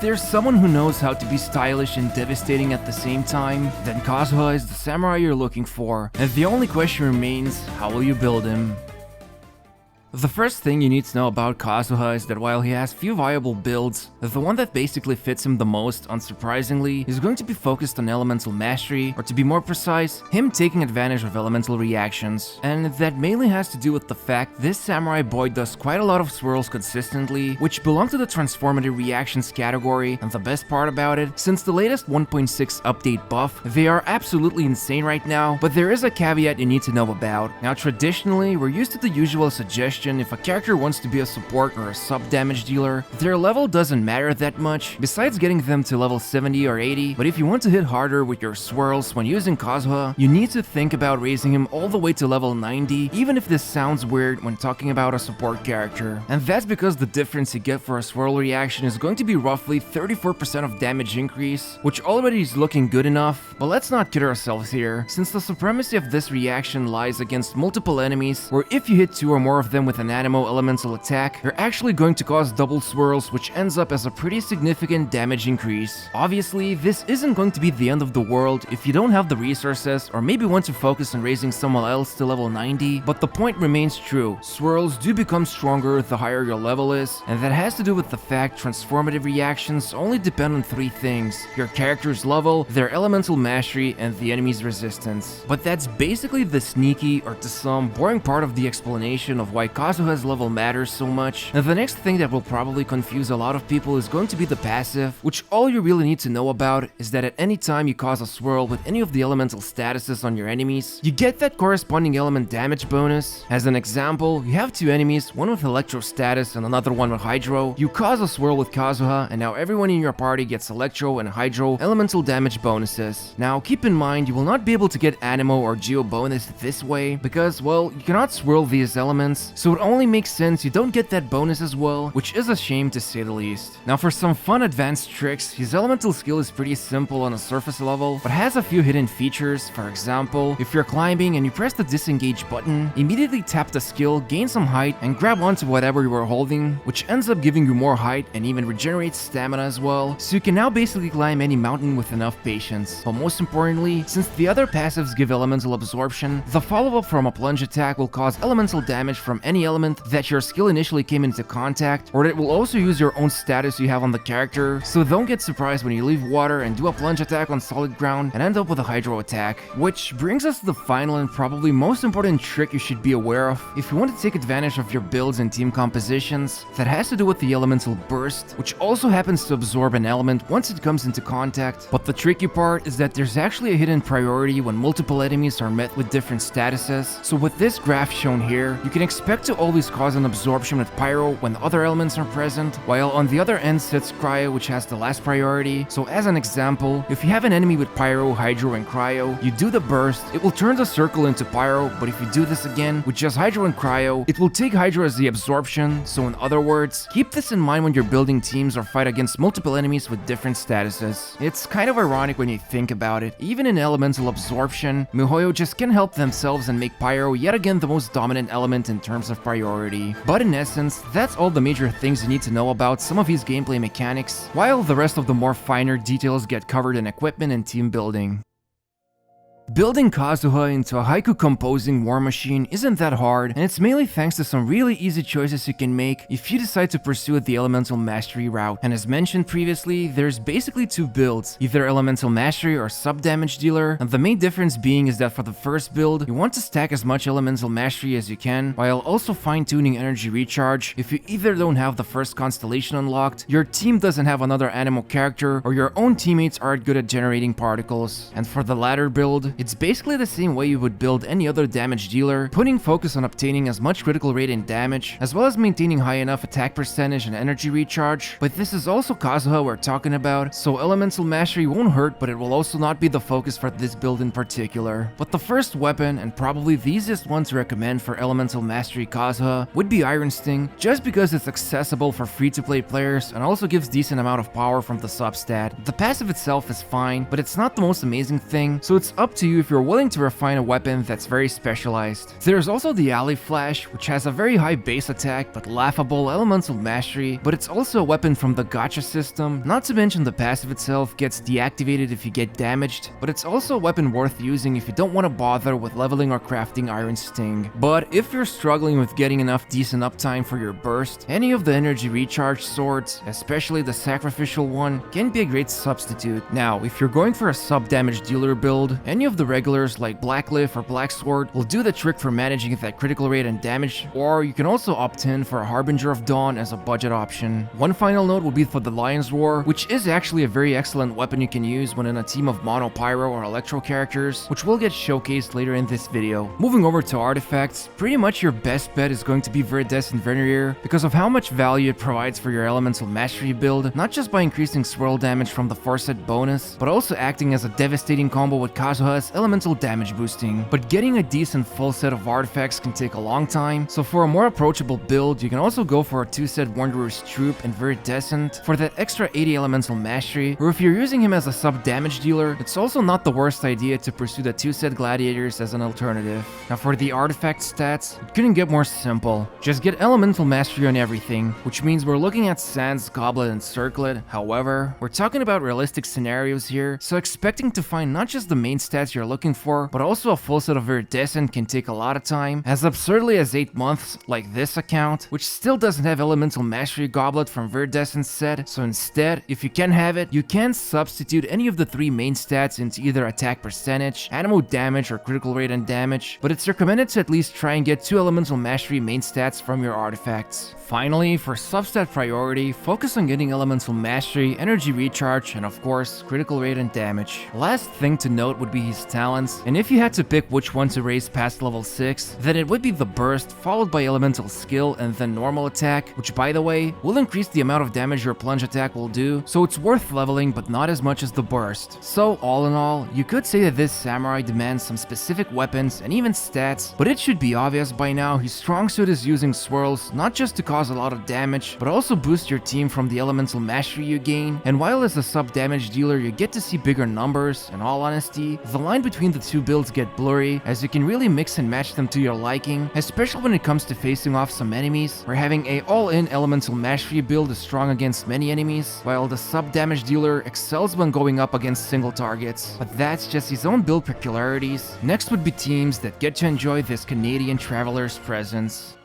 there's someone who knows how to be stylish and devastating at the same time, then Kazuha is the samurai you're looking for, and the only question remains, how will you build him? The first thing you need to know about Kazuha is that while he has few viable builds, the one that basically fits him the most, unsurprisingly, is going to be focused on elemental mastery, or to be more precise, him taking advantage of elemental reactions. And that mainly has to do with the fact this samurai boy does quite a lot of swirls consistently, which belong to the transformative reactions category, and the best part about it, since the latest 1.6 update buff, they are absolutely insane right now, but there is a caveat you need to know about. Now traditionally, we're used to the usual suggestion if a character wants to be a support or a sub-damage dealer, their level doesn't matter that much, besides getting them to level 70 or 80, but if you want to hit harder with your swirls when using Kazuha, you need to think about raising him all the way to level 90, even if this sounds weird when talking about a support character. And that's because the difference you get for a swirl reaction is going to be roughly 34% of damage increase, which already is looking good enough, but let's not kid ourselves here, since the supremacy of this reaction lies against multiple enemies, where if you hit 2 or more of them with an Anemo elemental attack, you're actually going to cause double swirls, which ends up as a pretty significant damage increase. Obviously, this isn't going to be the end of the world if you don't have the resources or maybe want to focus on raising someone else to level 90, but the point remains true. Swirls do become stronger the higher your level is, and that has to do with the fact transformative reactions only depend on 3 things: your character's level, their elemental mastery, and the enemy's resistance. But that's basically the sneaky, or to some, boring part of the explanation of why Kazuha's level matters so much. And the next thing that will probably confuse a lot of people is going to be the passive, which all you really need to know about is that at any time you cause a swirl with any of the elemental statuses on your enemies, you get that corresponding element damage bonus. As an example, you have 2 enemies, one with Electro status and another one with Hydro. You cause a swirl with Kazuha, and now everyone in your party gets Electro and Hydro elemental damage bonuses. Now keep in mind, you will not be able to get Anemo or Geo bonus this way, because, well, you cannot swirl these elements, so it only makes sense you don't get that bonus as well, which is a shame to say the least. Now for some fun advanced tricks, his elemental skill is pretty simple on a surface level, but has a few hidden features. For example, if you're climbing and you press the disengage button, immediately tap the skill, gain some height, and grab onto whatever you were holding, which ends up giving you more height and even regenerates stamina as well, so you can now basically climb any mountain with enough patience. But most importantly, since the other passives give elemental absorption, the follow-up from a plunge attack will cause elemental damage from any element that your skill initially came into contact, or it will also use your own status you have on the character, so don't get surprised when you leave water and do a plunge attack on solid ground and end up with a Hydro attack. Which brings us to the final and probably most important trick you should be aware of if you want to take advantage of your builds and team compositions. That has to do with the elemental burst, which also happens to absorb an element once it comes into contact. But the tricky part is that there's actually a hidden priority when multiple enemies are met with different statuses. So with this graph shown here, you can expect to always cause an absorption with Pyro when the other elements are present, while on the other end sits Cryo, which has the last priority. So as an example, if you have an enemy with Pyro, Hydro, and Cryo, you do the burst, it will turn the circle into Pyro, but if you do this again with just Hydro and Cryo, it will take Hydro as the absorption. So in other words, keep this in mind when you're building teams or fight against multiple enemies with different statuses. It's kind of ironic when you think about it. Even in elemental absorption, MiHoYo just can't help themselves and make Pyro yet again the most dominant element in terms of priority. But in essence, that's all the major things you need to know about some of his gameplay mechanics, while the rest of the more finer details get covered in equipment and team building. Building Kazuha into a haiku composing war machine isn't that hard, and it's mainly thanks to some really easy choices you can make if you decide to pursue the elemental mastery route. And as mentioned previously, there's basically 2 builds, either elemental mastery or sub damage dealer, and the main difference being is that for the first build, you want to stack as much elemental mastery as you can, while also fine-tuning energy recharge. If you either don't have the first constellation unlocked, your team doesn't have another animal character, or your own teammates aren't good at generating particles. And for the latter build, it's basically the same way you would build any other damage dealer, putting focus on obtaining as much critical rate and damage, as well as maintaining high enough attack percentage and energy recharge. But this is also Kazuha we're talking about, so elemental mastery won't hurt, but it will also not be the focus for this build in particular. But the first weapon, and probably the easiest one to recommend for elemental mastery Kazuha, would be Iron Sting, just because it's accessible for free-to-play players and also gives decent amount of power from the substat. The passive itself is fine, but it's not the most amazing thing, so it's up to to you if you're willing to refine a weapon that's very specialized. There's also the Alley Flash, which has a very high base attack but laughable elemental mastery, but it's also a weapon from the gacha system, not to mention the passive itself gets deactivated if you get damaged, but it's also a weapon worth using if you don't want to bother with leveling or crafting Iron Sting. But if you're struggling with getting enough decent uptime for your burst, any of the energy recharge swords, especially the sacrificial one, can be a great substitute. Now, if you're going for a sub-damage dealer build, any of the regulars like Blacklift or Black Sword will do the trick for managing that critical rate and damage, or you can also opt in for a Harbinger of Dawn as a budget option. One final note will be for the Lion's Roar, which is actually a very excellent weapon you can use when in a team of Mono Pyro or Electro characters, which will get showcased later in this video. Moving over to artifacts, pretty much your best bet is going to be Viridescent Venereer because of how much value it provides for your elemental mastery build, not just by increasing swirl damage from the 4-set bonus, but also acting as a devastating combo with Kazuha's elemental damage boosting. But getting a decent full set of artifacts can take a long time, so for a more approachable build, you can also go for a 2-set Wanderer's Troop and Viridescent for that extra 80 elemental mastery, or if you're using him as a sub-damage dealer, it's also not the worst idea to pursue the 2-set Gladiators as an alternative. Now for the artifact stats, it couldn't get more simple. Just get elemental mastery on everything, which means we're looking at Sands, Goblet, and Circlet. However, we're talking about realistic scenarios here, so expecting to find not just the main stats you're looking for, but also a full set of Viridescent can take a lot of time, as absurdly as 8 months, like this account, which still doesn't have elemental mastery Goblet from Viridescent set, so instead, if you can have it, you can substitute any of the 3 main stats into either attack percentage, animal damage, or critical rate and damage, but it's recommended to at least try and get 2 elemental mastery main stats from your artifacts. Finally, for substat priority, focus on getting elemental mastery, energy recharge, and of course, critical rate and damage. Last thing to note would be his talents, and if you had to pick which one to raise past level 6, then it would be the burst followed by elemental skill and then normal attack, which by the way, will increase the amount of damage your plunge attack will do, so it's worth leveling but not as much as the burst. So all in all, you could say that this samurai demands some specific weapons and even stats, but it should be obvious by now his strong suit is using swirls not just to cause a lot of damage, but also boost your team from the elemental mastery you gain, and while as a sub-damage dealer you get to see bigger numbers, in all honesty, the line between the two builds get blurry as you can really mix and match them to your liking, especially when it comes to facing off some enemies, where having a all-in elemental mastery build is strong against many enemies, while the sub-damage dealer excels when going up against single targets. But that's just his own build peculiarities. Next would be teams that get to enjoy this Canadian traveler's presence.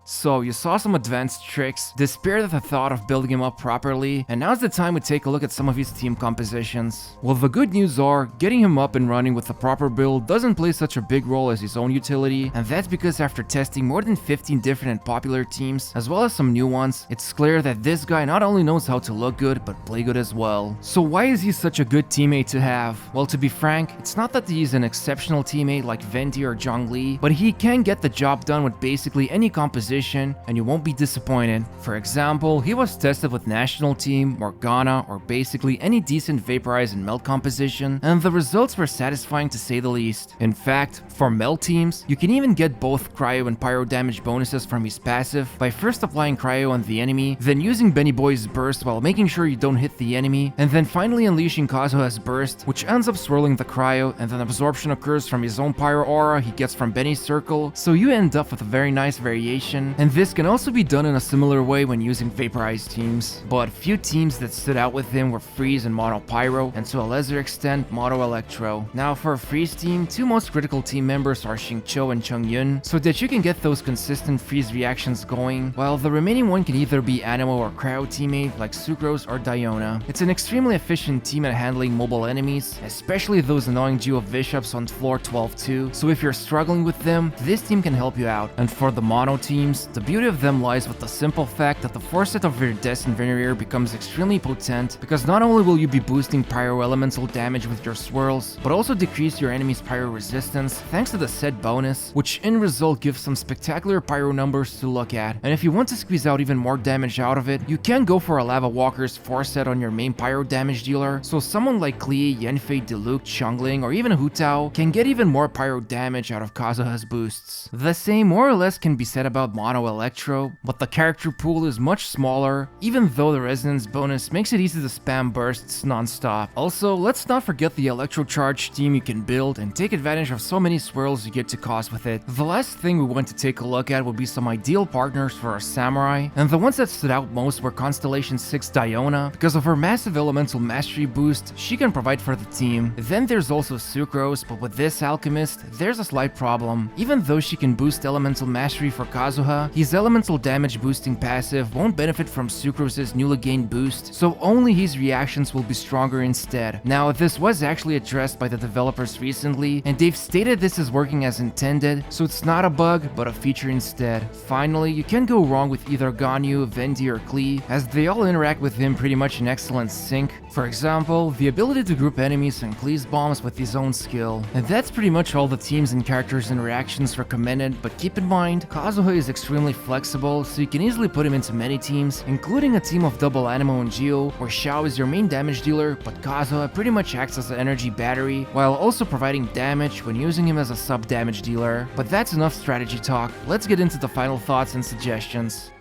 So you saw some advanced tricks, despaired at the thought of building him up properly, and now's the time we take a look at some of his team compositions. Well, the good news are, getting him up and running with the proper build doesn't play such a big role as his own utility, and that's because after testing more than 15 different and popular teams, as well as some new ones, it's clear that this guy not only knows how to look good, but play good as well. So why is he such a good teammate to have? Well, to be frank, it's not that he's an exceptional teammate like Venti or Zhongli, but he can get the job done with basically any composition, and you won't be disappointed. For example, he was tested with National Team, Morgana, or basically any decent Vaporize and Melt composition, and the results were satisfying to say the least. In fact, for Melt teams, you can even get both Cryo and Pyro damage bonuses from his passive by first applying Cryo on the enemy, then using Benny Boy's Burst while making sure you don't hit the enemy, and then finally unleashing Kazuha's Burst, which ends up swirling the Cryo, and then absorption occurs from his own Pyro aura he gets from Benny's Circle, so you end up with a very nice variation. And this can also be done in a similar way when using Vaporized teams. But few teams that stood out with him were Freeze and Mono Pyro, and to a lesser extent, Mono Electro. Now for a Freeze team, 2 most critical team members are Xingqiu and Cheng Yun, so that you can get those consistent freeze reactions going, while the remaining one can either be Anemo or Cryo teammate like Sucrose or Diona. It's an extremely efficient team at handling mobile enemies, especially those annoying Geo Bishops on floor 12-2, so if you're struggling with them, this team can help you out. And for the Mono teams, the beauty of them lies with the simple fact that the 4-set of Viridescent Venereer becomes extremely potent, because not only will you be boosting Pyro elemental damage with your swirls, but also decrease your enemy's Pyro resistance thanks to the set bonus, which in result gives some spectacular Pyro numbers to look at. And if you want to squeeze out even more damage out of it, you can go for a Lava Walker's 4-set on your main Pyro damage dealer, so someone like Klee, Yanfei, Diluc, Xiangling, or even Hu Tao can get even more Pyro damage out of Kazuha's boosts. The same more or less can be said about Mono Electro, but the character pool is much smaller, even though the resonance bonus makes it easy to spam bursts non-stop. Also, let's not forget the Electro Charge team you can build and take advantage of so many swirls you get to cause with it. The last thing we want to take a look at would be some ideal partners for our Samurai, and the ones that stood out most were Constellation 6 Diona. Because of her massive elemental mastery boost, she can provide for the team. Then there's also Sucrose, but with this alchemist, there's a slight problem. Even though she can boost elemental mastery for Kazuha, his elemental damage boosting passive won't benefit from Sucrose's newly gained boost, so only his reactions will be stronger instead. Now, this was actually addressed by the developers recently, and they've stated this is working as intended, so it's not a bug, but a feature instead. Finally, you can't go wrong with either Ganyu, Vendi, or Klee, as they all interact with him pretty much in excellent sync. For example, the ability to group enemies and Klee's bombs with his own skill. And that's pretty much all the teams and characters interactions recommended, but keep in mind, Kazuha is extremely flexible, so you can easily put him into many teams, including a team of double Anemo and Geo, where Xiao is your main damage dealer, but Kazuha pretty much acts as an energy battery, while also providing damage when using him as a sub-damage dealer. But that's enough strategy talk, let's get into the final thoughts and suggestions.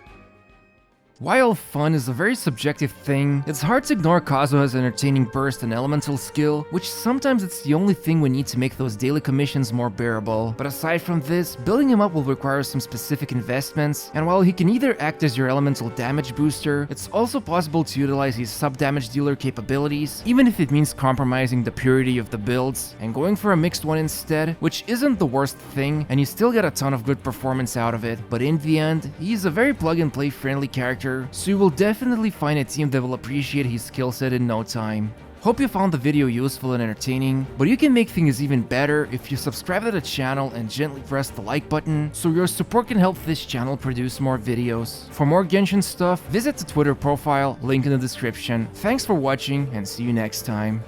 While fun is a very subjective thing, it's hard to ignore Kazuha's entertaining burst and elemental skill, which sometimes it's the only thing we need to make those daily commissions more bearable. But aside from this, building him up will require some specific investments, and while he can either act as your elemental damage booster, it's also possible to utilize his sub-damage dealer capabilities, even if it means compromising the purity of the builds, and going for a mixed one instead, which isn't the worst thing, and you still get a ton of good performance out of it. But in the end, he's a very plug-and-play friendly character, so you will definitely find a team that will appreciate his skill set in no time. Hope you found the video useful and entertaining, but you can make things even better if you subscribe to the channel and gently press the like button, so your support can help this channel produce more videos. For more Genshin stuff, visit the Twitter profile, link in the description. Thanks for watching, and see you next time.